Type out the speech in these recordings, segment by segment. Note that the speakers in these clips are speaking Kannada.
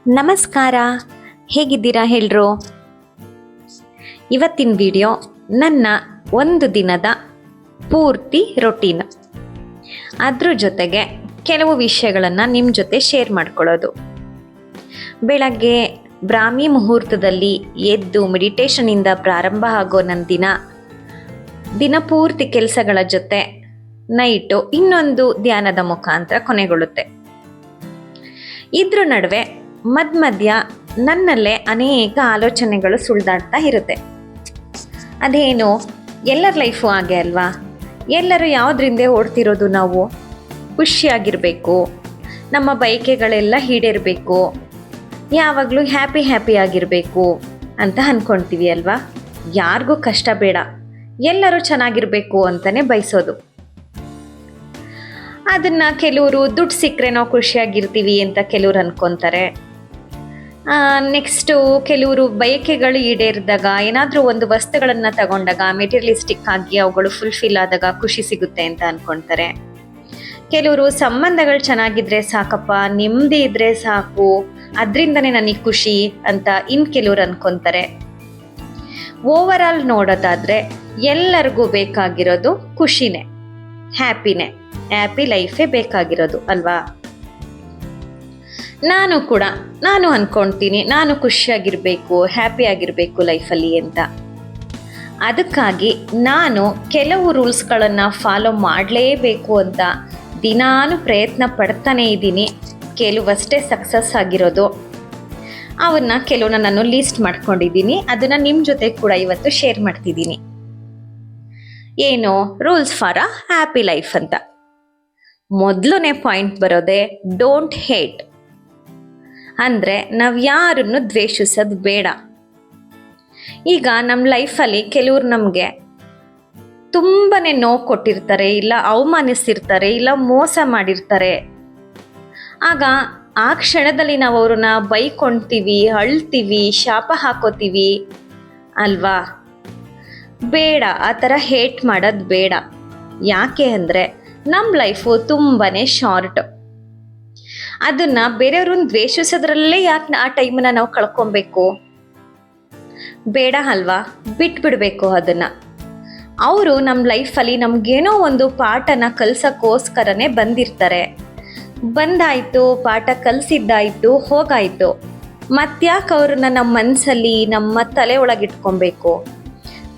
ನಮಸ್ಕಾರ, ಹೇಗಿದ್ದೀರಾ ಹೇಳ್ರು? ಇವತ್ತಿನ ವಿಡಿಯೋ ನನ್ನ ಒಂದು ದಿನದ ಪೂರ್ತಿ ರೊಟೀನ್, ಅದ್ರ ಜೊತೆಗೆ ಕೆಲವು ವಿಷಯಗಳನ್ನು ನಿಮ್ಮ ಜೊತೆ ಶೇರ್ ಮಾಡ್ಕೊಳ್ಳೋದು. ಬೆಳಗ್ಗೆ ಬ್ರಾಹ್ಮಿ ಮುಹೂರ್ತದಲ್ಲಿ ಎದ್ದು ಮೆಡಿಟೇಷನಿಂದ ಪ್ರಾರಂಭ ಆಗೋ ನನ್ನ ದಿನಪೂರ್ತಿ ಕೆಲಸಗಳ ಜೊತೆ ನೈಟು ಇನ್ನೊಂದು ಧ್ಯಾನದ ಮುಖಾಂತರ ಕೊನೆಗೊಳ್ಳುತ್ತೆ. ಇದ್ರ ನಡುವೆ ಮಧ್ಯ ನನ್ನಲ್ಲೇ ಅನೇಕ ಆಲೋಚನೆಗಳು ಸುಳಿದಾಡ್ತಾ ಇರುತ್ತೆ. ಅದೇನು, ಎಲ್ಲರ ಲೈಫು ಹಾಗೆ ಅಲ್ವಾ? ಎಲ್ಲರೂ ಯಾವುದರಿಂದ ಓಡ್ತಿರೋದು? ನಾವು ಖುಷಿಯಾಗಿರಬೇಕು, ನಮ್ಮ ಬಯಕೆಗಳೆಲ್ಲ ಈಡೇರಬೇಕು, ಯಾವಾಗಲೂ ಹ್ಯಾಪಿ ಆಗಿರಬೇಕು ಅಂತ ಅಂದ್ಕೊಳ್ತೀವಿ ಅಲ್ವಾ? ಯಾರಿಗೂ ಕಷ್ಟ ಬೇಡ, ಎಲ್ಲರೂ ಚೆನ್ನಾಗಿರಬೇಕು ಅಂತಲೇ ಬಯಸೋದು. ಅದನ್ನು ಕೆಲವರು ದುಡ್ಡು ಸಿಕ್ಕರೆ ನಾವು ಖುಷಿಯಾಗಿರ್ತೀವಿ ಅಂತ ಕೆಲವ್ರು ಅಂದ್ಕೊತಾರೆ. ನೆಕ್ಸ್ಟು ಕೆಲವರು ಬಯಕೆಗಳು ಈಡೇರಿದಾಗ, ಏನಾದರೂ ಒಂದು ವಸ್ತುಗಳನ್ನು ತಗೊಂಡಾಗ ಮೆಟೀರಿಯಲಿಸ್ಟಿಕ್ ಆಗಿ ಅವುಗಳು ಫುಲ್ಫಿಲ್ ಆದಾಗ ಖುಷಿ ಸಿಗುತ್ತೆ ಅಂತ ಅಂದ್ಕೊಳ್ತಾರೆ. ಕೆಲವರು ಸಂಬಂಧಗಳು ಚೆನ್ನಾಗಿದ್ರೆ ಸಾಕಪ್ಪ, ನೆಮ್ಮದಿ ಇದ್ದರೆ ಸಾಕು, ಅದರಿಂದನೇ ನನಗೆ ಖುಷಿ ಅಂತ ಇನ್ನು ಕೆಲವ್ರು ಅಂದ್ಕೊತಾರೆ. ಓವರ್ ಆಲ್ ನೋಡೋದಾದರೆ ಎಲ್ಲರಿಗೂ ಬೇಕಾಗಿರೋದು ಖುಷಿನೇ, ಹ್ಯಾಪಿನೇ, ಹ್ಯಾಪಿ ಲೈಫೇ ಬೇಕಾಗಿರೋದು ಅಲ್ವಾ? ನಾನು ಅಂದ್ಕೊಳ್ತೀನಿ, ನಾನು ಖುಷಿಯಾಗಿರಬೇಕು, ಹ್ಯಾಪಿ ಆಗಿರಬೇಕು ಲೈಫಲ್ಲಿ ಅಂತ. ಅದಕ್ಕಾಗಿ ನಾನು ಕೆಲವು ರೂಲ್ಸ್ಗಳನ್ನು ಫಾಲೋ ಮಾಡಲೇಬೇಕು ಅಂತ ದಿನಾನು ಪ್ರಯತ್ನ ಪಡ್ತಾನೇ ಇದ್ದೀನಿ. ಕೆಲವಷ್ಟೇ ಸಕ್ಸಸ್ ಆಗಿರೋದು, ಅವನ್ನ ಕೆಲವನ್ನ ನಾನು ಲೀಸ್ಟ್ ಮಾಡ್ಕೊಂಡಿದ್ದೀನಿ. ಅದನ್ನು ನಿಮ್ಮ ಜೊತೆ ಕೂಡ ಇವತ್ತು ಶೇರ್ ಮಾಡ್ತಿದ್ದೀನಿ. ಏನು rules for a happy life ಅಂತ. ಮೊದಲನೇ ಪಾಯಿಂಟ್ ಬರೋದೆ ಡೋಂಟ್ ಹೇಟ್. ಅಂದರೆ ನಾವು ಯಾರನ್ನು ದ್ವೇಷಿಸೋದು ಬೇಡ. ಈಗ ನಮ್ಮ ಲೈಫಲ್ಲಿ ಕೆಲವ್ರು ನಮಗೆ ತುಂಬಾ ನೋವು ಕೊಟ್ಟಿರ್ತಾರೆ, ಇಲ್ಲ ಅವಮಾನಿಸಿರ್ತಾರೆ, ಇಲ್ಲ ಮೋಸ ಮಾಡಿರ್ತಾರೆ. ಆಗ ಆ ಕ್ಷಣದಲ್ಲಿ ನಾವು ಅವ್ರನ್ನ ಬೈಕೊಳ್ತೀವಿ, ಅಳ್ತೀವಿ, ಶಾಪ ಹಾಕೋತೀವಿ ಅಲ್ವಾ? ಬೇಡ, ಆ ಥರ ಹೇಟ್ ಮಾಡೋದು ಬೇಡ. ಯಾಕೆ ಅಂದರೆ ನಮ್ಮ ಲೈಫು ತುಂಬಾ ಶಾರ್ಟ್. ಅದನ್ನು ಬೇರೆಯವ್ರನ್ನ ದ್ವೇಷಿಸೋದ್ರಲ್ಲೇ ಯಾಕೆ ಆ ಟೈಮನ್ನು ನಾವು ಕಳ್ಕೊಬೇಕು? ಬೇಡ ಅಲ್ವಾ? ಬಿಟ್ಬಿಡಬೇಕು ಅದನ್ನು. ಅವರು ನಮ್ಮ ಲೈಫಲ್ಲಿ ನಮಗೇನೋ ಒಂದು ಪಾಠನ ಕಲಿಸೋಕ್ಕೋಸ್ಕರನೇ ಬಂದಿರ್ತಾರೆ. ಬಂದಾಯಿತು, ಪಾಠ ಕಲಿಸಿದ್ದಾಯಿತು, ಹೋಗಾಯಿತು. ಮತ್ತ್ಯಾಕೆ ಅವ್ರನ್ನ ನಮ್ಮ ಮನಸ್ಸಲ್ಲಿ, ನಮ್ಮ ತಲೆ ಒಳಗಿಟ್ಕೊಬೇಕು?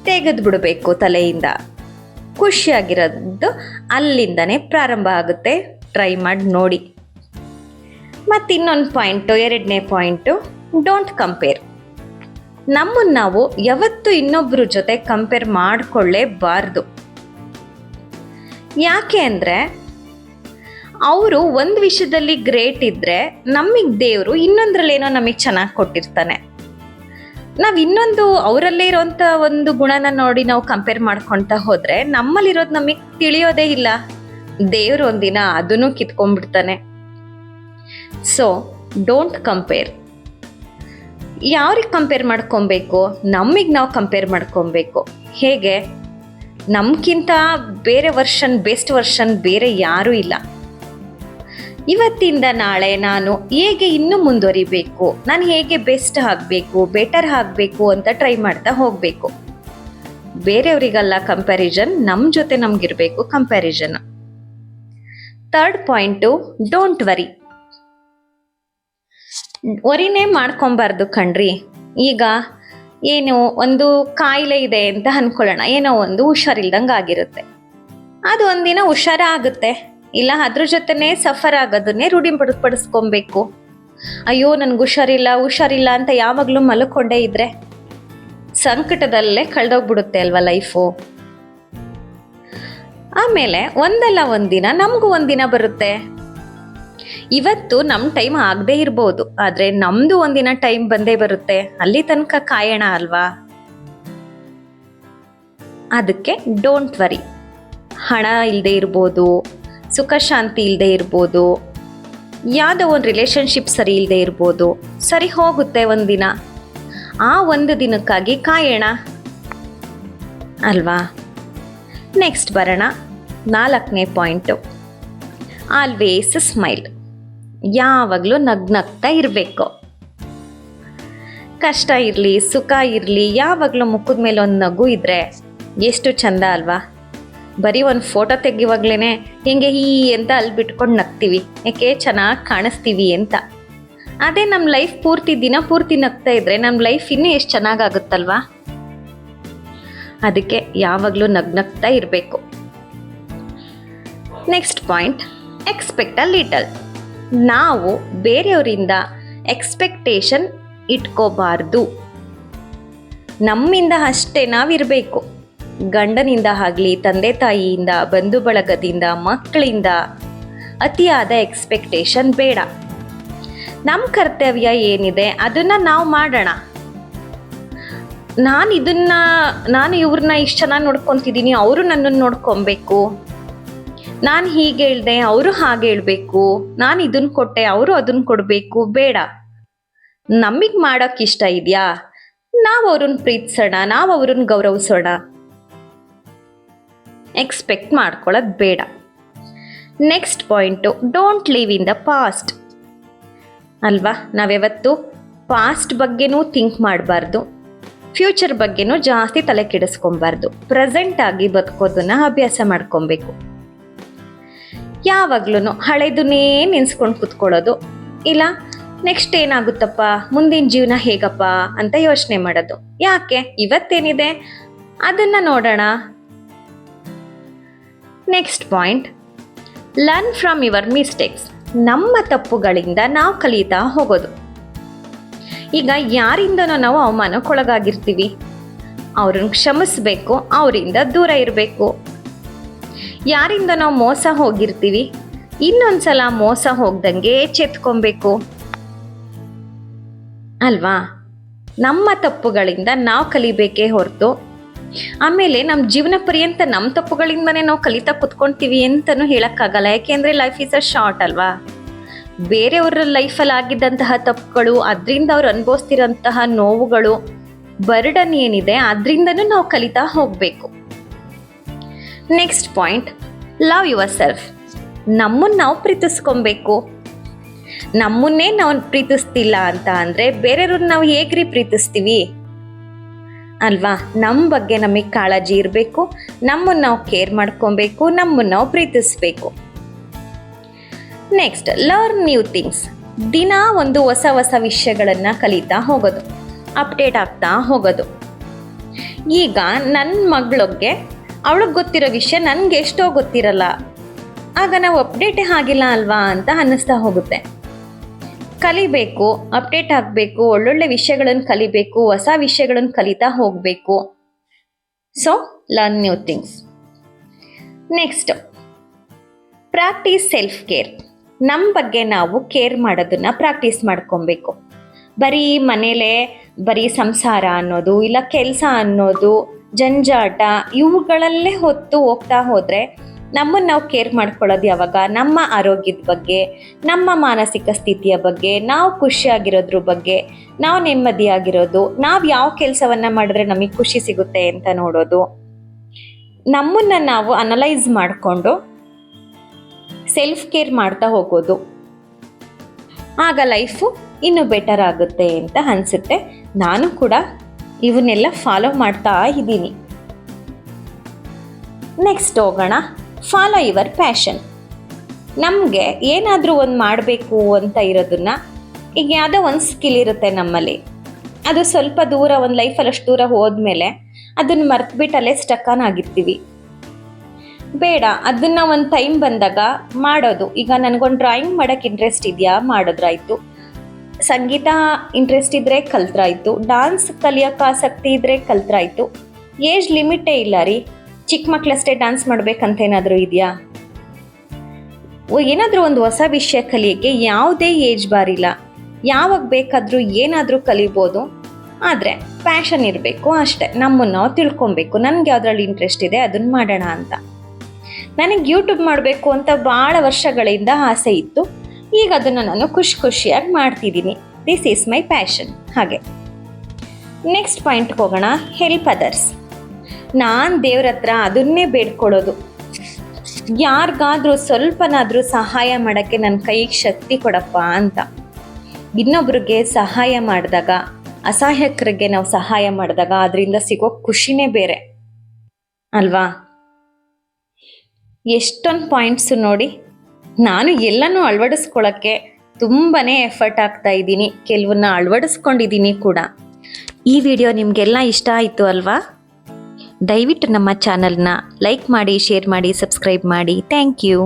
ತೆಗೆದು ಬಿಡಬೇಕು ತಲೆಯಿಂದ. ಖುಷಿಯಾಗಿರೋದು ಅಲ್ಲಿಂದನೇ ಪ್ರಾರಂಭ ಆಗುತ್ತೆ. ಟ್ರೈ ಮಾಡಿ ನೋಡಿ. ಮತ್ತು ಇನ್ನೊಂದು ಪಾಯಿಂಟು, ಎರಡನೇ ಪಾಯಿಂಟು, ಡೋಂಟ್ ಕಂಪೇರ್. ನಮ್ಮನ್ನು ನಾವು ಯಾವತ್ತೂ ಇನ್ನೊಬ್ಬರ ಜೊತೆ ಕಂಪೇರ್ ಮಾಡಿಕೊಳ್ಳೇಬಾರ್ದು. ಯಾಕೆ ಅಂದರೆ ಅವರು ಒಂದು ವಿಷಯದಲ್ಲಿ ಗ್ರೇಟ್ ಇದ್ದರೆ ನಮಗೆ ದೇವರು ಇನ್ನೊಂದರಲ್ಲೇನೋ ನಮಗೆ ಚೆನ್ನಾಗಿ ಕೊಟ್ಟಿರ್ತಾನೆ. ನಾವು ಇನ್ನೊಂದು ಅವರಲ್ಲೇ ಇರೋಂಥ ಒಂದು ಗುಣನ ನೋಡಿ ನಾವು ಕಂಪೇರ್ ಮಾಡ್ಕೊಳ್ತಾ ಹೋದರೆ ನಮ್ಮಲ್ಲಿರೋದು ನಮಗೆ ತಿಳಿಯೋದೇ ಇಲ್ಲ. ದೇವರು ಒಂದಿನ ಅದನ್ನು ಕಿತ್ಕೊಂಡ್ಬಿಡ್ತಾನೆ. So don't compare. ಯಾರಿಗೆ ಕಂಪೇರ್ ಮಾಡ್ಕೊಬೇಕು? ನಮಗೆ ನಾವು ಕಂಪೇರ್ ಮಾಡ್ಕೊಬೇಕು. ಹೇಗೆ? ನಮಗಿಂತ ಬೇರೆ ವರ್ಷನ್, ಬೆಸ್ಟ್ ವರ್ಷನ್ ಬೇರೆ ಯಾರೂ ಇಲ್ಲ. ಇವತ್ತಿಂದ ನಾಳೆ ನಾನು ಹೇಗೆ ಇನ್ನೂ ಮುಂದುವರಿಬೇಕು, ನಾನು ಹೇಗೆ ಬೆಸ್ಟ್ ಆಗಬೇಕು, ಬೆಟರ್ ಆಗಬೇಕು ಅಂತ ಟ್ರೈ ಮಾಡ್ತಾ ಹೋಗಬೇಕು. ಬೇರೆಯವರಿಗಲ್ಲ ಕಂಪ್ಯಾರಿಸನ್, ನಮ್ಮ ಜೊತೆ ನಮಗಿರಬೇಕು comparison. Third point, don't worry. ವರಿನೇ ಮಾಡ್ಕೊಬಾರ್ದು ಕಣ್ರಿ. ಈಗ ಏನು ಒಂದು ಕಾಯಿಲೆ ಇದೆ ಅಂತ ಅಂದ್ಕೊಳ್ಳೋಣ, ಏನೋ ಒಂದು ಹುಷಾರಿಲ್ದಂಗೆ ಆಗಿರುತ್ತೆ. ಅದು ಒಂದಿನ ಹುಷಾರಾಗುತ್ತೆ, ಇಲ್ಲ ಅದ್ರ ಜೊತೆನೇ ಸಫರ್ ಆಗೋದನ್ನೇ ರೂಢಿಪಡಿಸ್ಕೊಬೇಕು. ಅಯ್ಯೋ ನನಗೆ ಹುಷಾರಿಲ್ಲ ಅಂತ ಯಾವಾಗಲೂ ಮಲ್ಕೊಂಡೇ ಇದ್ರೆ ಸಂಕಟದಲ್ಲೇ ಕಳೆದೋಗ್ಬಿಡುತ್ತೆ ಅಲ್ವಾ ಲೈಫು. ಆಮೇಲೆ ಒಂದಲ್ಲ ಒಂದಿನ ನಮಗೂ ಒಂದಿನ ಬರುತ್ತೆ. ಇವತ್ತು ನಮ್ಮ ಟೈಮ್ ಆಗದೆ ಇರ್ಬೋದು, ಆದರೆ ನಮ್ಮದು ಒಂದಿನ ಟೈಮ್ ಬಂದೇ ಬರುತ್ತೆ. ಅಲ್ಲಿ ತನಕ ಕಾಯೋಣ ಅಲ್ವಾ? ಅದಕ್ಕೆ ಡೋಂಟ್ ವರಿ. ಹಣ ಇಲ್ಲದೆ ಇರ್ಬೋದು, ಸುಖ ಶಾಂತಿ ಇಲ್ಲದೆ ಇರ್ಬೋದು, ಯಾವುದೋ ಒಂದು ರಿಲೇಷನ್ಶಿಪ್ ಸರಿ ಇಲ್ಲದೆ ಇರ್ಬೋದು, ಸರಿ ಹೋಗುತ್ತೆ ಒಂದಿನ. ಆ ಒಂದು ದಿನಕ್ಕಾಗಿ ಕಾಯೋಣ ಅಲ್ವಾ? ನೆಕ್ಸ್ಟ್ ಬರೋಣ 4ನೇ ಪಾಯಿಂಟು, ಆಲ್ವೇಸ್ ಸ್ಮೈಲ್. ಯಾವಾಗಲೂ ನಗ್ನಗ್ತಾ ಇರಬೇಕು. ಕಷ್ಟ ಇರಲಿ ಸುಖ ಇರಲಿ ಯಾವಾಗಲೂ ಮುಖದ ಮೇಲೆ ಒಂದು ನಗು ಇದ್ದರೆ ಎಷ್ಟು ಚಂದ ಅಲ್ವಾ. ಬರೀ ಒಂದು ಫೋಟೋ ತೆಗಿವಾಗ್ಲೇ ಹಿಂಗೆ ಅಂತ ಅಲ್ಲಿ ಬಿಟ್ಕೊಂಡು ನಗ್ತೀವಿ, ಯಾಕೆ ಚೆನ್ನಾಗಿ ಕಾಣಿಸ್ತೀವಿ ಅಂತ. ಅದೇ ನಮ್ಮ ಲೈಫ್ ಪೂರ್ತಿ ದಿನ ಪೂರ್ತಿ ನಗ್ತಾ ಇದ್ರೆ ನಮ್ಮ ಲೈಫ್ ಇನ್ನೂ ಎಷ್ಟು ಚೆನ್ನಾಗಾಗುತ್ತಲ್ವಾ. ಅದಕ್ಕೆ ಯಾವಾಗಲೂ ನಗ್ನಗ್ತಾ ಇರಬೇಕು. Next point, expect a little. ನಾವು ಬೇರೆಯವರಿಂದ ಎಕ್ಸ್ಪೆಕ್ಟೇಷನ್ ಇಟ್ಕೋಬಾರ್ದು. ನಮ್ಮಿಂದ ಅಷ್ಟೇ ನಾವಿರಬೇಕು. ಗಂಡನಿಂದ ಆಗಲಿ, ತಂದೆ ತಾಯಿಯಿಂದ, ಬಂಧು ಬಳಗದಿಂದ, ಮಕ್ಕಳಿಂದ ಅತಿಯಾದ ಎಕ್ಸ್ಪೆಕ್ಟೇಷನ್ ಬೇಡ. ನಮ್ಮ ಕರ್ತವ್ಯ ಏನಿದೆ ಅದನ್ನು ನಾವು ಮಾಡೋಣ. ನಾನು ಇವ್ರನ್ನ ಇಷ್ಟು ಚೆನ್ನಾಗಿ ನೋಡ್ಕೊತಿದ್ದೀನಿ, ಅವರು ನನ್ನನ್ನು ನೋಡ್ಕೊಬೇಕು, ನಾನು ಹೀಗೆ ಹೇಳ್ದೆ ಅವರು ಹಾಗೆ ಹೇಳ್ಬೇಕು, ನಾನು ಇದನ್ನು ಕೊಟ್ಟೆ ಅವರು ಅದನ್ನು ಕೊಡಬೇಕು, ಬೇಡ. ನಮಗೆ ಮಾಡೋಕ್ಕೆ ಇಷ್ಟ ಇದೆಯಾ, ನಾವು ಅವ್ರನ್ನ ಪ್ರೀತಿಸೋಣ, ನಾವು ಅವ್ರನ್ನ ಗೌರವಿಸೋಣ. ಎಕ್ಸ್ಪೆಕ್ಟ್ ಮಾಡ್ಕೊಳ್ಳೋದು ಬೇಡ. Next point, don't live in the past ಅಲ್ವಾ. ನಾವ್ಯಾವತ್ತು ಪಾಸ್ಟ್ ಬಗ್ಗೆನೂ ಥಿಂಕ್ ಮಾಡಬಾರ್ದು, ಫ್ಯೂಚರ್ ಬಗ್ಗೆನೂ ಜಾಸ್ತಿ ತಲೆ ಕೆಡಿಸ್ಕೊಬಾರ್ದು. ಪ್ರೆಸೆಂಟ್ ಆಗಿ ಬದುಕೋದನ್ನ ಅಭ್ಯಾಸ ಮಾಡ್ಕೊಬೇಕು. ಯಾವಾಗ್ಲೂ ಹಳೆದನ್ನೇ ನೆನ್ಸ್ಕೊಂಡು ಕೂತ್ಕೊಳ್ಳೋದು, ಇಲ್ಲ ನೆಕ್ಸ್ಟ್ ಏನಾಗುತ್ತಪ್ಪ, ಮುಂದಿನ ಜೀವನ ಹೇಗಪ್ಪ ಅಂತ ಯೋಚನೆ ಮಾಡೋದು. ಯಾಕೆ, ಇವತ್ತೇನಿದೆ ಅದನ್ನ ನೋಡೋಣ. Next point, learn from your mistakes. ನಮ್ಮ ತಪ್ಪುಗಳಿಂದ ನಾವು ಕಲಿತಾ ಹೋಗೋದು. ಈಗ ಯಾರಿಂದನೋ ನಾವು ಅವಮಾನಕ್ಕೊಳಗಾಗಿರ್ತೀವಿ, ಅವ್ರನ್ನ ಕ್ಷಮಿಸ್ಬೇಕು, ಅವರಿಂದ ದೂರ ಇರಬೇಕು. ಯಾರಿಂದ ನಾವು ಮೋಸ ಹೋಗಿರ್ತೀವಿ, ಇನ್ನೊಂದ್ಸಲ ಮೋಸ ಹೋಗ್ದಂಗೆ ಎಚ್ಚೆತ್ಕೊಬೇಕು ಅಲ್ವಾ. ನಮ್ಮ ತಪ್ಪುಗಳಿಂದ ನಾವು ಕಲಿಬೇಕೇ ಹೊರತು ಆಮೇಲೆ ನಮ್ಮ ಜೀವನ ಪರ್ಯಂತ ನಮ್ಮ ತಪ್ಪುಗಳಿಂದನೇ ನಾವು ಕಲಿತಾ ಕುತ್ಕೊಳ್ತೀವಿ ಅಂತಲೂ ಹೇಳೋಕ್ಕಾಗಲ್ಲ. ಯಾಕೆಂದರೆ ಲೈಫ್ ಈಸ್ ಅ ಶಾರ್ಟ್ ಅಲ್ವಾ. ಬೇರೆಯವರ ಲೈಫಲ್ಲಿ ಆಗಿದ್ದಂತಹ ತಪ್ಪುಗಳು, ಅದರಿಂದ ಅವ್ರು ಅನುಭವಿಸ್ತಿರೋಂತಹ ನೋವುಗಳು, ಬರ್ಡನ್ ಏನಿದೆ ಅದರಿಂದನೂ ನಾವು ಕಲಿತಾ ಹೋಗಬೇಕು. Next point, love your self. ನಮ್ಮನ್ನು ನಾವು ಪ್ರೀತಿಸ್ಕೊಬೇಕು. ನಮ್ಮನ್ನೇ ನಾವು ಪ್ರೀತಿಸ್ತಿಲ್ಲ ಅಂತ ಅಂದರೆ ಬೇರೆಯವ್ರನ್ನ ನಾವು ಹೇಗ್ರಿ ಪ್ರೀತಿಸ್ತೀವಿ ಅಲ್ವಾ. ನಮ್ಮ ಬಗ್ಗೆ ನಮಗೆ ಕಾಳಜಿ ಇರಬೇಕು, ನಮ್ಮನ್ನು ನಾವು ಕೇರ್ ಮಾಡ್ಕೊಬೇಕು, ನಮ್ಮನ್ನು ನಾವು ಪ್ರೀತಿಸ್ಬೇಕು. Next, learn new things. ದಿನ ಒಂದು ಹೊಸ ಹೊಸ ವಿಷಯಗಳನ್ನು ಕಲಿತಾ ಹೋಗೋದು, ಅಪ್ಡೇಟ್ ಆಗ್ತಾ ಹೋಗೋದು. ಈಗ ನನ್ನ ಮಗಳಿಗೆ ಅವಳಿಗೆ ಗೊತ್ತಿರೋ ವಿಷಯ ನನಗೆ ಎಷ್ಟೋ ಗೊತ್ತಿರಲ್ಲ, ಆಗ ನಾವು ಅಪ್ಡೇಟೇ ಆಗಿಲ್ಲ ಅಲ್ವಾ ಅಂತ ಅನ್ನಿಸ್ತಾ ಹೋಗುತ್ತೆ. ಕಲಿಬೇಕು, ಅಪ್ಡೇಟ್ ಆಗಬೇಕು, ಒಳ್ಳೊಳ್ಳೆ ವಿಷಯಗಳನ್ನು ಕಲಿಬೇಕು, ಹೊಸ ವಿಷಯಗಳನ್ನು ಕಲಿತಾ ಹೋಗಬೇಕು. So learn new things. Next, practice self care. ನಮ್ಮ ಬಗ್ಗೆ ನಾವು ಕೇರ್ ಮಾಡೋದನ್ನ ಪ್ರಾಕ್ಟೀಸ್ ಮಾಡ್ಕೊಬೇಕು. ಬರೀ ಮನೇಲೇ ಬರೀ ಸಂಸಾರ ಅನ್ನೋದು, ಇಲ್ಲ ಕೆಲಸ ಅನ್ನೋದು, ಜಂಜಾಟ ಇವುಗಳಲ್ಲೇ ಹೊತ್ತು ಹೋಗ್ತಾ ಹೋದರೆ ನಮ್ಮನ್ನು ನಾವು ಕೇರ್ ಮಾಡ್ಕೊಳ್ಳೋದು ಯಾವಾಗ? ನಮ್ಮ ಆರೋಗ್ಯದ ಬಗ್ಗೆ, ನಮ್ಮ ಮಾನಸಿಕ ಸ್ಥಿತಿಯ ಬಗ್ಗೆ, ನಾವು ಖುಷಿಯಾಗಿರೋದ್ರ ಬಗ್ಗೆ, ನಾವು ನೆಮ್ಮದಿಯಾಗಿರೋದು, ನಾವು ಯಾವ ಕೆಲಸವನ್ನು ಮಾಡಿದ್ರೆ ನಮಗೆ ಖುಷಿ ಸಿಗುತ್ತೆ ಅಂತ ನೋಡೋದು, ನಮ್ಮನ್ನು ನಾವು ಅನಲೈಸ್ ಮಾಡಿಕೊಂಡು ಸೆಲ್ಫ್ ಕೇರ್ ಮಾಡ್ತಾ ಹೋಗೋದು. ಆಗ ಲೈಫು ಇನ್ನೂ ಬೆಟರ್ ಆಗುತ್ತೆ ಅಂತ ಅನಿಸುತ್ತೆ. ನಾನು ಕೂಡ ಇವನ್ನೆಲ್ಲ ಫಾಲೋ ಮಾಡ್ತಾ ಇದ್ದೀನಿ. ನೆಕ್ಸ್ಟ್ ಹೋಗೋಣ, ಫಾಲೋ ಯುವರ್ ಪ್ಯಾಷನ್. ನಮಗೆ ಏನಾದರೂ ಒಂದು ಮಾಡಬೇಕು ಅಂತ ಇರೋದನ್ನ, ಈಗ ಯಾವುದೋ ಒಂದು ಸ್ಕಿಲ್ ಇರುತ್ತೆ ನಮ್ಮಲ್ಲಿ, ಅದು ಸ್ವಲ್ಪ ದೂರ ಒಂದು ಲೈಫಲ್ಲಿ ಅಷ್ಟು ದೂರ ಹೋದ್ಮೇಲೆ ಅದನ್ನು ಮರ್ತ್ಬಿಟ್ಟು ಅಲ್ಲೇ ಸ್ಟಕ್ಕನ್ ಆಗಿರ್ತೀವಿ. ಬೇಡ, ಅದನ್ನು ಒಂದು ಟೈಮ್ ಬಂದಾಗ ಮಾಡೋದು. ಈಗ ನನಗೊಂದು ಡ್ರಾಯಿಂಗ್ ಮಾಡೋಕ್ಕೆ ಇಂಟ್ರೆಸ್ಟ್ ಇದೆಯಾ, ಮಾಡಿದ್ರಾಯ್ತು. ಸಂಗೀತ ಇಂಟ್ರೆಸ್ಟ್ ಇದ್ದರೆ ಕಲ್ತ್ರಾಯ್ತು. ಡಾನ್ಸ್ ಕಲಿಯೋಕ್ಕೆ ಆಸಕ್ತಿ ಇದ್ದರೆ ಕಲ್ತ್ರಾಯ್ತು. ಏಜ್ ಲಿಮಿಟೇ ಇಲ್ಲ ರೀ. ಚಿಕ್ಕ ಮಕ್ಕಳಷ್ಟೇ ಡ್ಯಾನ್ಸ್ ಮಾಡ್ಬೇಕಂತ ಏನಾದರೂ ಇದೆಯಾ? ಏನಾದರೂ ಒಂದು ಹೊಸ ವಿಷಯ ಕಲಿಯೋಕ್ಕೆ ಯಾವುದೇ ಏಜ್ ಬಾರ್ ಇಲ್ಲ. ಯಾವಾಗ ಬೇಕಾದರೂ ಏನಾದರೂ ಕಲಿಬೋದು. ಆದರೆ ಪ್ಯಾಷನ್ ಇರಬೇಕು ಅಷ್ಟೇ. ನಮ್ಮನ್ನು ನಾವು ತಿಳ್ಕೊಬೇಕು, ನನಗೆ ಯಾವುದ್ರಲ್ಲಿ ಇಂಟ್ರೆಸ್ಟ್ ಇದೆ ಅದನ್ನು ಮಾಡೋಣ ಅಂತ. ನನಗೆ ಯೂಟ್ಯೂಬ್ ಮಾಡಬೇಕು ಅಂತ ಭಾಳ ವರ್ಷಗಳಿಂದ ಆಸೆ ಇತ್ತು. ಈಗ ಅದನ್ನು ನಾನು ಖುಷಿಯಾಗಿ ಮಾಡ್ತಿದ್ದೀನಿ. This is my passion. ಹಾಗೆ ನೆಕ್ಸ್ಟ್ ಪಾಯಿಂಟ್ಗೆ ಹೋಗೋಣ, ಹೆಲ್ಪ್ ಅದರ್ಸ್. ನಾನು ದೇವ್ರ ಹತ್ರ ಅದನ್ನೇ ಬೇಡ್ಕೊಳ್ಳೋದು, ಯಾರಿಗಾದ್ರೂ ಸ್ವಲ್ಪನಾದರೂ ಸಹಾಯ ಮಾಡೋಕ್ಕೆ ನನ್ನ ಕೈಗೆ ಶಕ್ತಿ ಕೊಡಪ್ಪ ಅಂತ. ಇನ್ನೊಬ್ರಿಗೆ ಸಹಾಯ ಮಾಡಿದಾಗ ಅಸಹಾಯಕರಿಗೆ ನಾವು ಸಹಾಯ ಮಾಡಿದಾಗ ಅದರಿಂದ ಸಿಗೋ ಖುಷಿನೇ ಬೇರೆ ಅಲ್ವಾ? ಎಷ್ಟೊಂದು ಪಾಯಿಂಟ್ಸು ನೋಡಿ. ನಾನು ಎಲ್ಲನೂ ಅಳವಡಿಸ್ಕೊಳ್ಳೋಕ್ಕೆ ತುಂಬಾ ಎಫರ್ಟ್ ಆಗ್ತಾ ಇದ್ದೀನಿ, ಕೆಲವನ್ನ ಅಳವಡಿಸ್ಕೊಂಡಿದ್ದೀನಿ ಕೂಡ. ಈ ವಿಡಿಯೋ ನಿಮಗೆಲ್ಲ ಇಷ್ಟ ಆಯಿತು ಅಲ್ವಾ? ದಯವಿಟ್ಟು ನಮ್ಮ ಚಾನಲ್ನ ಲೈಕ್ ಮಾಡಿ, ಶೇರ್ ಮಾಡಿ, ಸಬ್ಸ್ಕ್ರೈಬ್ ಮಾಡಿ. Thank you.